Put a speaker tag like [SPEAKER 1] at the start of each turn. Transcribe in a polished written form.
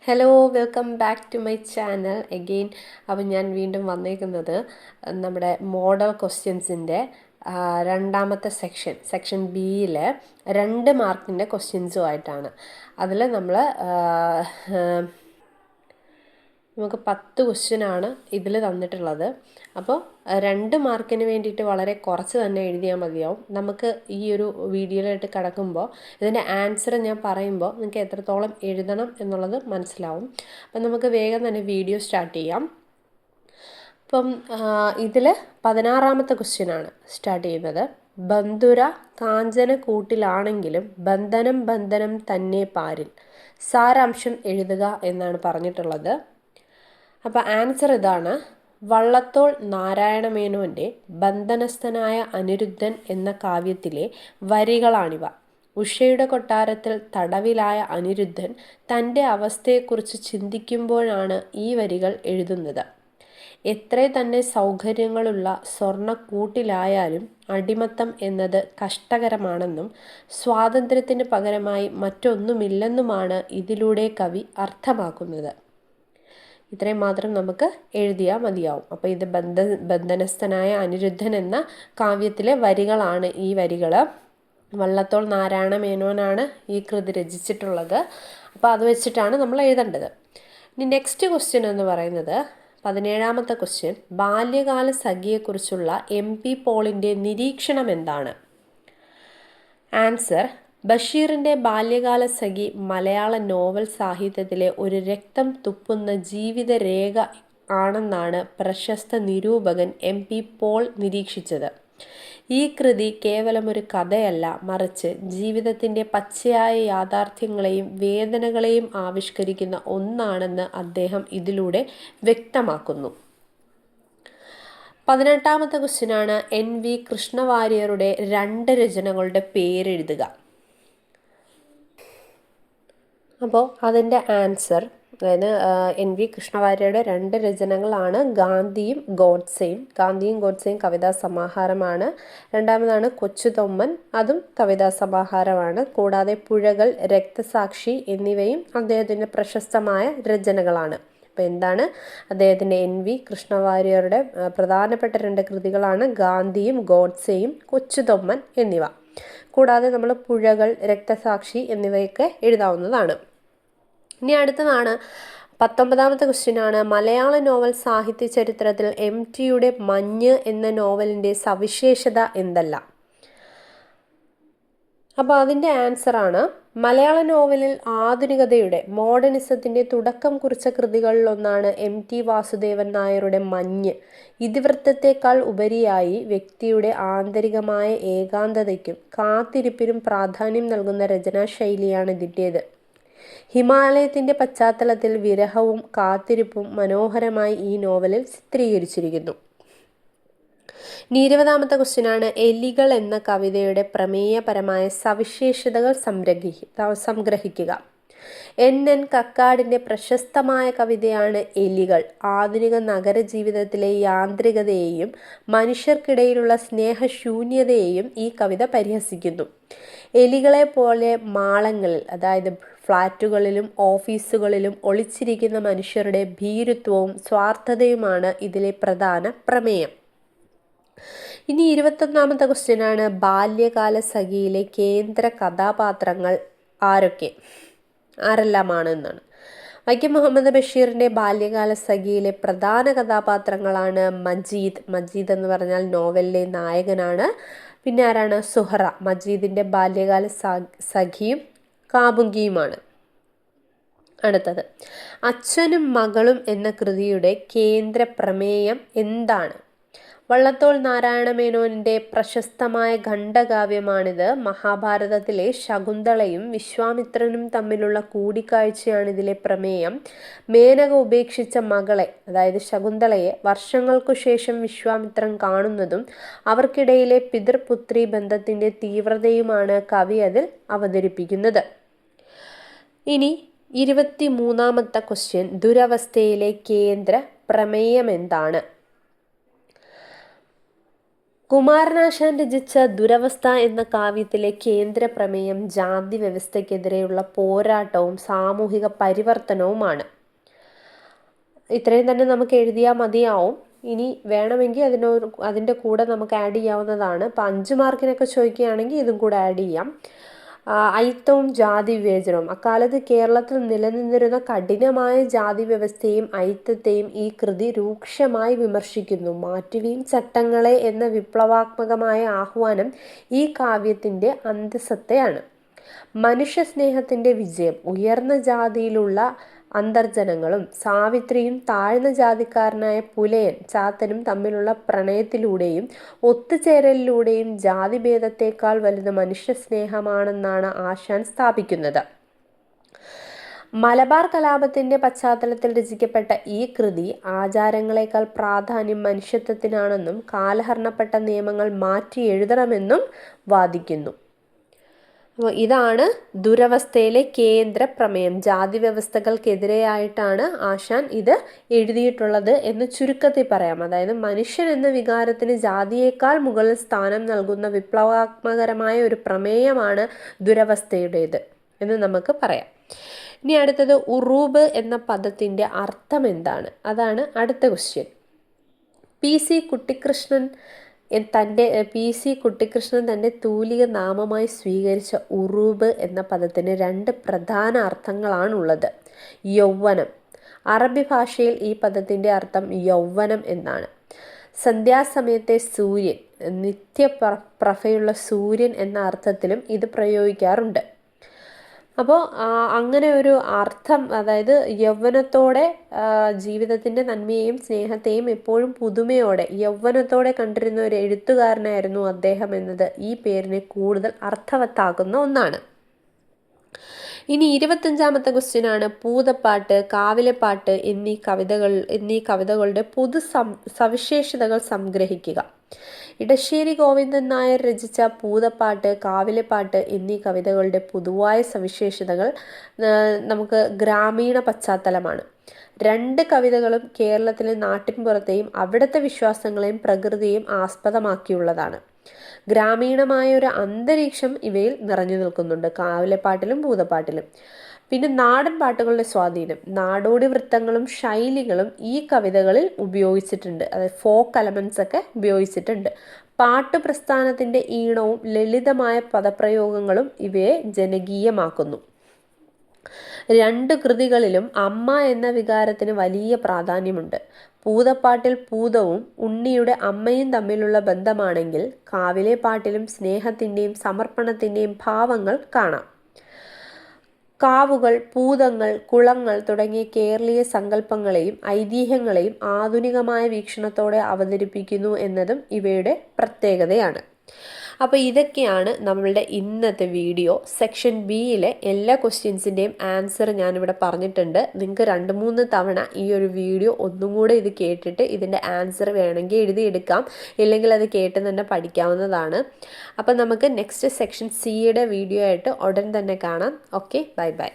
[SPEAKER 1] Hello welcome back to my channel again. അപ്പം ഞാൻ വീണ്ടും വന്നേക്കുന്നത് നമ്മുടെ മോഡൽ ക്വസ്റ്റ്യൻസിൻ്റെ രണ്ടാമത്തെ സെക്ഷൻ ബിയിൽ 2 മാർക്കിൻ്റെ ക്വസ്റ്റ്യൻസുമായിട്ടാണ്. അതിൽ നമുക്ക് 10 ക്വസ്റ്റ്യനാണ് ഇതിൽ തന്നിട്ടുള്ളത്. അപ്പോൾ 2 മാർക്കിന് വേണ്ടിയിട്ട് വളരെ കുറച്ച് തന്നെ എഴുതിയാൽ മതിയാവും. നമുക്ക് ഈ ഒരു വീഡിയോയിലായിട്ട് കിടക്കുമ്പോൾ ഇതിൻ്റെ ആൻസർ ഞാൻ പറയുമ്പോൾ നിങ്ങൾക്ക് എത്രത്തോളം എഴുതണം എന്നുള്ളത് മനസ്സിലാവും. അപ്പം നമുക്ക് വേഗം തന്നെ വീഡിയോ സ്റ്റാർട്ട് ചെയ്യാം. അപ്പം ഇതിൽ 16ാമത്തെ ക്വസ്റ്റ്യനാണ് സ്റ്റാർട്ട് ചെയ്യുന്നത്. ബന്ധുര കാഞ്ചന കൂട്ടിലാണെങ്കിലും ബന്ധനം തന്നെ പാരിൽ. സാരാംശം എഴുതുക എന്നാണ് പറഞ്ഞിട്ടുള്ളത്. അപ്പോൾ ആൻസർ ഇതാണ്. വള്ളത്തോൾ നാരായണമേനോൻ്റെ ബന്ധനസ്ഥനായ അനിരുദ്ധൻ എന്ന കാവ്യത്തിലെ വരികളാണിവ. ഉഷയുടെ കൊട്ടാരത്തിൽ തടവിലായ അനിരുദ്ധൻ തൻ്റെ അവസ്ഥയെക്കുറിച്ച് ചിന്തിക്കുമ്പോഴാണ് ഈ വരികൾ എഴുതുന്നത്. എത്ര തന്നെ സൗകര്യങ്ങളുള്ള സ്വർണ്ണക്കൂട്ടിലായാലും അടിമത്തം എന്നത് കഷ്ടകരമാണെന്നും സ്വാതന്ത്ര്യത്തിന് പകരമായി മറ്റൊന്നുമില്ലെന്നുമാണ് ഇതിലൂടെ കവി അർത്ഥമാക്കുന്നത്. ഇത്രയും മാത്രം നമുക്ക് എഴുതിയാൽ മതിയാവും. അപ്പോൾ ഇത് ബന്ധനസ്ഥനായ അനിരുദ്ധൻ എന്ന കാവ്യത്തിലെ വരികളാണ് ഈ വരികൾ. വള്ളത്തോൾ നാരായണ മേനോനാണ് ഈ കൃതി രചിച്ചിട്ടുള്ളത്. അപ്പോൾ അത് വെച്ചിട്ടാണ് നമ്മൾ എഴുതേണ്ടത്. ഇനി നെക്സ്റ്റ് ക്വസ്റ്റ്യൻ എന്ന് പറയുന്നത് 17ാമത്തെ ക്വസ്റ്റ്യൻ. ബാല്യകാല സഖിയെക്കുറിച്ചുള്ള MP പോളിൻ്റെ നിരീക്ഷണം എന്താണ്? ആൻസർ: ബഷീറിൻ്റെ ബാല്യകാല സഖി മലയാള നോവൽ സാഹിത്യത്തിലെ ഒരു രക്തം തുപ്പുന്ന ജീവിതരേഖ ആണെന്നാണ് പ്രശസ്ത നിരൂപകൻ MP പോൾ നിരീക്ഷിച്ചത്. ഈ കൃതി കേവലം ഒരു കഥയല്ല, മറിച്ച് ജീവിതത്തിൻ്റെ പച്ചയായ യാഥാർത്ഥ്യങ്ങളെയും വേദനകളെയും ആവിഷ്കരിക്കുന്ന ഒന്നാണെന്ന് അദ്ദേഹം ഇതിലൂടെ വ്യക്തമാക്കുന്നു. 18ാമത്തെ ക്വസ്റ്റ്യനാണ്. NV കൃഷ്ണവാര്യരുടെ 2 രചനകളുടെ പേരെഴുതുക. അപ്പോൾ അതിൻ്റെ ആൻസർ, അതായത് NV കൃഷ്ണവാര്യരുടെ 2 രചനകളാണ് ഗാന്ധിയും ഗോഡ്സെയും കവിതാ സമാഹാരമാണ്. രണ്ടാമതാണ് കൊച്ചുതൊമ്മൻ, അതും കവിതാ സമാഹാരമാണ്. കൂടാതെ പുഴകൾ, രക്തസാക്ഷി എന്നിവയും അദ്ദേഹത്തിൻ്റെ പ്രശസ്തമായ രചനകളാണ്. അപ്പോൾ എന്താണ് അദ്ദേഹത്തിൻ്റെ NV കൃഷ്ണവാര്യരുടെ പ്രധാനപ്പെട്ട 2 കൃതികളാണ് ഗാന്ധിയും ഗോഡ്സെയും കൊച്ചുതൊമ്മൻ എന്നിവ. കൂടാതെ നമ്മൾ പുഴകൾ, രക്തസാക്ഷി എന്നിവയൊക്കെ എഴുതാവുന്നതാണ്. ഇനി അടുത്തതാണ് 19ാമത്തെ ക്വസ്റ്റ്യനാണ്. മലയാള നോവൽ സാഹിത്യ ചരിത്രത്തിൽ MTയുടെ മഞ്ഞ് എന്ന നോവലിൻ്റെ സവിശേഷത എന്തല്ല? അപ്പോൾ അതിൻ്റെ ആൻസറാണ്: മലയാള നോവലിൽ ആധുനികതയുടെ മോഡേണിസത്തിൻ്റെ തുടക്കം കുറിച്ച കൃതികളിലൊന്നാണ് MT വാസുദേവൻ നായരുടെ മഞ്ഞ്. ഇതിവൃത്തത്തേക്കാൾ ഉപരിയായി വ്യക്തിയുടെ ആന്തരികമായ ഏകാന്തതയ്ക്കും കാത്തിരിപ്പിനും പ്രാധാന്യം നൽകുന്ന രചനാശൈലിയാണ് ഇതിൻ്റേത്. ഹിമാലയത്തിൻ്റെ പശ്ചാത്തലത്തിൽ വിരഹവും കാത്തിരിപ്പും മനോഹരമായി ഈ നോവലിൽ ചിത്രീകരിച്ചിരിക്കുന്നു. ഇനി 20ാമത്തെ ക്വസ്റ്റ്യനാണ്. എലികൾ എന്ന കവിതയുടെ പ്രമേയപരമായ സവിശേഷതകൾ സംഗ്രഹിക്കുക. NN കക്കാടിൻ്റെ പ്രശസ്തമായ കവിതയാണ് എലികൾ. ആധുനിക നഗരജീവിതത്തിലെ യാന്ത്രികതയെയും മനുഷ്യർക്കിടയിലുള്ള സ്നേഹശൂന്യതയെയും ഈ കവിത പരിഹസിക്കുന്നു. എലികളെ പോലെ മാളങ്ങളിൽ, അതായത് ഫ്ലാറ്റുകളിലും ഓഫീസുകളിലും ഒളിച്ചിരിക്കുന്ന മനുഷ്യരുടെ ഭീരുത്വവും സ്വാർത്ഥതയുമാണ് ഇതിലെ പ്രധാന പ്രമേയം. ഇനി 21ാമത്തെ ക്വസ്റ്റ്യനാണ്. ബാല്യകാല സഖിയിലെ കേന്ദ്ര കഥാപാത്രങ്ങൾ ആരെല്ലാമാണ് എന്നാണ്. വൈക്കം മുഹമ്മദ് ബഷീറിൻ്റെ ബാല്യകാല സഖിയിലെ പ്രധാന കഥാപാത്രങ്ങളാണ് മജീദ് എന്ന് പറഞ്ഞാൽ നോവലിലെ നായകനാണ്. പിന്നെ ആരാണ്? സുഹറ. മജീദിൻ്റെ ബാല്യകാല സഖിയും കാമുകിയുമാണ്. അടുത്തത്, അച്ഛനും മകളും എന്ന കൃതിയുടെ കേന്ദ്ര പ്രമേയം എന്താണ്? വള്ളത്തോൾ നാരായണമേനോൻ്റെ പ്രശസ്തമായ ഖണ്ഡകാവ്യമാണിത്. മഹാഭാരതത്തിലെ ശകുന്തളയും വിശ്വാമിത്രനും തമ്മിലുള്ള കൂടിക്കാഴ്ചയാണ് ഇതിലെ പ്രമേയം. മേനക ഉപേക്ഷിച്ച മകളെ, അതായത് ശകുന്തളയെ, വർഷങ്ങൾക്കു ശേഷം വിശ്വാമിത്രൻ കാണുന്നതും അവർക്കിടയിലെ പിതൃപുത്രി ബന്ധത്തിൻ്റെ തീവ്രതയുമാണ് കവി അതിൽ അവതരിപ്പിക്കുന്നത്. ഇനി 23ാമത്തെ ക്വസ്റ്റ്യൻ. ദുരവസ്ഥയിലെ കേന്ദ്ര പ്രമേയം എന്താണ്? കുമാരനാശാൻ രചിച്ച ദുരവസ്ഥ എന്ന കാവ്യത്തിലെ കേന്ദ്ര പ്രമേയം ജാതി വ്യവസ്ഥയ്ക്കെതിരെയുള്ള പോരാട്ടവും സാമൂഹിക പരിവർത്തനവുമാണ്. ഇത്രയും തന്നെ നമുക്ക് എഴുതിയാൽ മതിയാവും. ഇനി വേണമെങ്കിൽ അതിൻ്റെ കൂടെ നമുക്ക് ആഡ് ചെയ്യാവുന്നതാണ്. ഇപ്പം 5 മാർക്കിനൊക്കെ ചോദിക്കുകയാണെങ്കിൽ ഇതും കൂടെ ആഡ് ചെയ്യാം. അയിത്തവും ജാതി വിവേചനവും. അക്കാലത്ത് കേരളത്തിൽ നിലനിന്നിരുന്ന കഠിനമായ ജാതി വ്യവസ്ഥയും അയിത്തത്തെയും ഈ കൃതി രൂക്ഷമായി വിമർശിക്കുന്നു. മാറ്റുവീൻ ചട്ടങ്ങളെ എന്ന വിപ്ലവാത്മകമായ ആഹ്വാനം ഈ കാവ്യത്തിൻ്റെ അന്തഃസത്തയാണ്. മനുഷ്യസ്നേഹത്തിൻ്റെ വിജയം. ഉയർന്ന ജാതിയിലുള്ള അന്തർജനങ്ങളും സാവിത്രിയും താഴ്ന്ന ജാതിക്കാരനായ പുലയൻ ചാത്തനും തമ്മിലുള്ള പ്രണയത്തിലൂടെയും ഒത്തുചേരലിലൂടെയും ജാതിഭേദത്തേക്കാൾ വലുത് മനുഷ്യസ്നേഹമാണെന്നാണ് ആശാൻ സ്ഥാപിക്കുന്നത്. മലബാർ കലാപത്തിൻ്റെ പശ്ചാത്തലത്തിൽ രചിക്കപ്പെട്ട ഈ കൃതി ആചാരങ്ങളെക്കാൾ പ്രാധാന്യം മനുഷ്യത്വത്തിനാണെന്നും കാലഹരണപ്പെട്ട നിയമങ്ങൾ മാറ്റി എഴുതണമെന്നും വാദിക്കുന്നു. അപ്പോൾ ഇതാണ് ദുരവസ്ഥയിലെ കേന്ദ്ര പ്രമേയം. ജാതി വ്യവസ്ഥകൾക്കെതിരെയായിട്ടാണ് ആശാൻ ഇത് എഴുതിയിട്ടുള്ളത് എന്ന് ചുരുക്കത്തിൽ പറയാം. അതായത് മനുഷ്യൻ എന്ന വികാരത്തിന് ജാതിയേക്കാൾ മുകളിൽ സ്ഥാനം നൽകുന്ന വിപ്ലവാത്മകരമായ ഒരു പ്രമേയമാണ് ദുരവസ്ഥയുടേത് എന്ന് നമുക്ക് പറയാം. ഇനി അടുത്തത് ഉറൂബ് എന്ന പദത്തിൻ്റെ അർത്ഥം എന്താണ്? അതാണ് അടുത്ത ക്വസ്റ്റ്യൻ. പി സി കുട്ടിക്കൃഷ്ണൻ തൻ്റെ തൂലിക നാമമായി സ്വീകരിച്ച ഉറൂബ് എന്ന പദത്തിന് 2 പ്രധാന അർത്ഥങ്ങളാണുള്ളത്. യൗവനം. അറബി ഭാഷയിൽ ഈ പദത്തിൻ്റെ അർത്ഥം യൗവനം എന്നാണ്. സന്ധ്യാസമയത്തെ സൂര്യൻ, നിത്യപ്രഭയുള്ള സൂര്യൻ എന്ന അർത്ഥത്തിലും ഇത് പ്രയോഗിക്കാറുണ്ട്. അപ്പോൾ അങ്ങനെ ഒരു അർത്ഥം, അതായത് യൗവനത്തോടെ ജീവിതത്തിൻ്റെ നന്മയെയും സ്നേഹത്തെയും എപ്പോഴും പുതുമയോടെ യൗവനത്തോടെ കണ്ടിരുന്ന ഒരു എഴുത്തുകാരനായിരുന്നു അദ്ദേഹം എന്നത് ഈ പേരിനെ കൂടുതൽ അർത്ഥവത്താക്കുന്ന ഒന്നാണ്. ഇനി 25ാമത്തെ ക്വസ്റ്റ്യനാണ്. പൂതപ്പാട്ട്, കാവിലെപ്പാട്ട് എന്നീ കവിതകളുടെ സവിശേഷതകൾ സംഗ്രഹിക്കുക. ഇടശ്ശേരി ഗോവിന്ദൻ നായർ രചിച്ച പൂതപ്പാട്ട്, കാവിലെപ്പാട്ട് എന്നീ കവിതകളുടെ പൊതുവായ സവിശേഷതകൾ നമുക്ക് ഗ്രാമീണ പശ്ചാത്തലമാണ്. 2 കവിതകളും കേരളത്തിലെ നാട്ടിൻപുറത്തെയും അവിടുത്തെ വിശ്വാസങ്ങളെയും പ്രകൃതിയെയും ആസ്പദമാക്കിയുള്ളതാണ്. ഗ്രാമീണമായ ഒരു അന്തരീക്ഷം ഇവയിൽ നിറഞ്ഞു നിൽക്കുന്നുണ്ട്, കാവിലെപ്പാട്ടിലും പൂതപ്പാട്ടിലും. പിന്നെ നാടൻ പാട്ടുകളുടെ സ്വാധീനം. നാടോടി വൃത്തങ്ങളും ശൈലികളും ഈ കവിതകളിൽ ഉപയോഗിച്ചിട്ടുണ്ട്. അതായത് ഫോക്ക് എലമെൻറ്റ്സ് ഒക്കെ ഉപയോഗിച്ചിട്ടുണ്ട്. പാട്ടുപ്രസ്ഥാനത്തിൻ്റെ ഈണവും ലളിതമായ പദപ്രയോഗങ്ങളും ഇവയെ ജനകീയമാക്കുന്നു. 2 കൃതികളിലും അമ്മ എന്ന വികാരത്തിന് വലിയ പ്രാധാന്യമുണ്ട്. പൂതപ്പാട്ടിൽ പൂതവും ഉണ്ണിയുടെ അമ്മയും തമ്മിലുള്ള ബന്ധമാണെങ്കിൽ കാവിലെ പാട്ടിലും സ്നേഹത്തിൻ്റെയും സമർപ്പണത്തിൻ്റെയും ഭാവങ്ങൾ കാണാം. കാവുകൾ, പൂതങ്ങൾ, കുളങ്ങൾ തുടങ്ങിയ കേരളീയ സങ്കല്പങ്ങളെയും ഐതിഹ്യങ്ങളെയും ആധുനികമായ വീക്ഷണത്തോടെ അവതരിപ്പിക്കുന്നു എന്നതും ഇവയുടെ പ്രത്യേകതയാണ്. അപ്പോൾ ഇതൊക്കെയാണ് നമ്മളുടെ ഇന്നത്തെ വീഡിയോ. സെക്ഷൻ ബിയിലെ എല്ലാ ക്വസ്റ്റ്യൻസിൻ്റെയും ആൻസർ ഞാനിവിടെ പറഞ്ഞിട്ടുണ്ട്. നിങ്ങൾക്ക് 2-3 തവണ ഈ ഒരു വീഡിയോ ഒന്നും കൂടെ ഇത് കേട്ടിട്ട് ഇതിൻ്റെ ആൻസർ വേണമെങ്കിൽ എഴുതിയെടുക്കാം, ഇല്ലെങ്കിൽ അത് കേട്ട് തന്നെ പഠിക്കാവുന്നതാണ്. അപ്പോൾ നമുക്ക് നെക്സ്റ്റ് സെക്ഷൻ സിയുടെ വീഡിയോ ആയിട്ട് ഉടൻ തന്നെ കാണാം. Okay, bye bye.